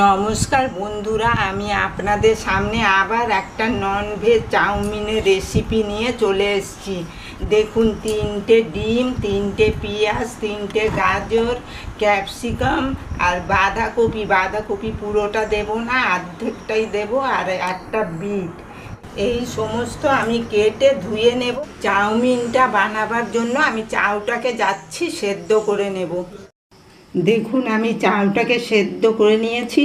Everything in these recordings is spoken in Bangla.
নমস্কার বন্ধুরা, আমি আপনাদের সামনে আবার একটা ননভেজ চাউমিনের রেসিপি নিয়ে চলে এসেছি। দেখুন, 3টে ডিম, 3টে পেঁয়াজ, 3টে গাজর, ক্যাপসিকাম আর বাঁধাকপি পুরোটা দেব না, অর্ধেকটাই দেব, আর একটা বিট। এই সমস্ত আমি কেটে ধুয়ে নেব। চাউমিনটা বানাবার জন্য আমি চাউটাকে যাচ্ছি সেদ্ধ করে নেব। দেখুন, আমি চাউটাকে সেদ্ধ করে নিয়েছি।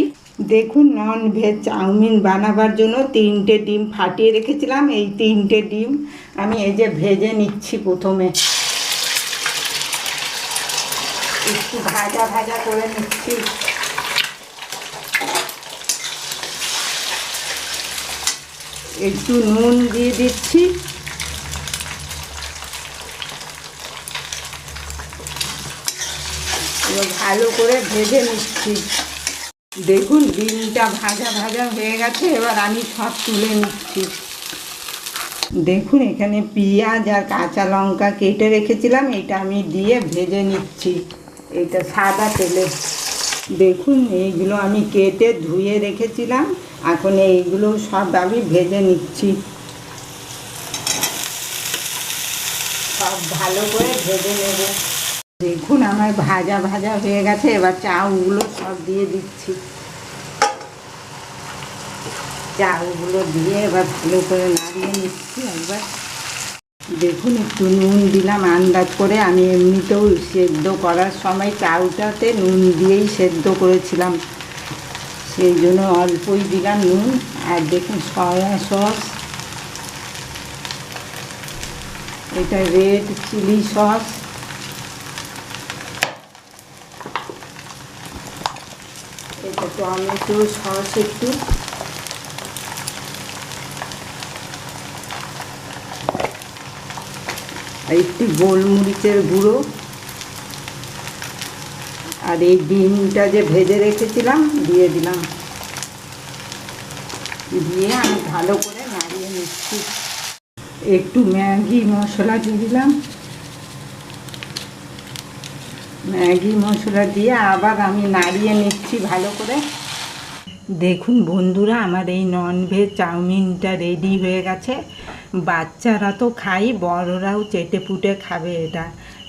দেখুন, নন ভেজ চাউমিন বানাবার জন্য 3টে ডিম ফাটিয়ে রেখেছিলাম। এই 3টে ডিম আমি এই যে ভেজে নিচ্ছি। প্রথমে একটু ভাজা ভাজা করে নিচ্ছি। একটু নুন দিয়ে দিচ্ছি। এবার ভালো করে ভেজে নিচ্ছি। দেখুন, ডিমটা ভাজা ভাজা হয়ে গেছে। এবার আমি সব তুলে নিচ্ছি। দেখুন, এখানে পেঁয়াজ আর কাঁচা লঙ্কা কেটে রেখেছিলাম, এটা আমি দিয়ে ভেজে নিচ্ছি। এটা সাদা তেলে। দেখুন, এইগুলো আমি কেটে ধুয়ে রেখেছিলাম। এখন এইগুলো সব আমি ভেজে নিচ্ছি। সব ভালো করে ভেজে নেব। দেখুন, আমার ভাজা ভাজা হয়ে গেছে। এবার চাউগুলো সব দিয়ে দিচ্ছি। চাউগুলো দিয়ে এবার ভালো করে নাড়িয়ে নিচ্ছি একবার। দেখুন, একটু নুন দিলাম আন্দাজ করে। আমি এমনিতেও সেদ্ধ করার সময় চাউটাতে নুন দিয়েই সেদ্ধ করেছিলাম, সেই জন্য অল্পই দিলাম নুন। আর দেখুন, সয়া সস, এটা রেড চিলি সস, এটা টমেটো সস, একটু একটু গোলমরিচের গুঁড়ো, আর এই ডিমটা যে ভেজে রেখেছিলাম দিয়ে দিলাম। দিয়ে আমি ভালো করে নাড়িয়ে নিচ্ছি। একটু ম্যাগি মশলা দিয়ে দিলাম। ম্যাগি মশলা দিয়ে আবার আমি নাড়িয়ে নিচ্ছি ভালো করে। দেখুন বন্ধুরা, আমার এই ননভেজ চাউমিনটা রেডি হয়ে গেছে। বাচ্চারা তো খাই, বড়রাও চেটে পুটে খাবে এটা।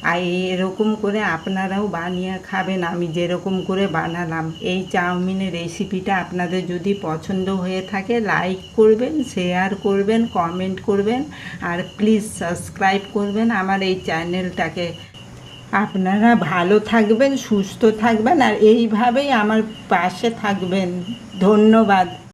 আর এরকম করে আপনারাও বানিয়ে খাবেন, আমি যেরকম করে বানালাম। এই চাউমিনের রেসিপিটা আপনাদের যদি পছন্দ হয়ে থাকে, লাইক করবেন, শেয়ার করবেন, কমেন্ট করবেন, আর প্লিজ সাবস্ক্রাইব করবেন আমার এই চ্যানেলটাকে। আপনারা ভালো থাকবেন, সুস্থ থাকবেন, আর এইভাবেই আমার পাশে থাকবেন। ধন্যবাদ।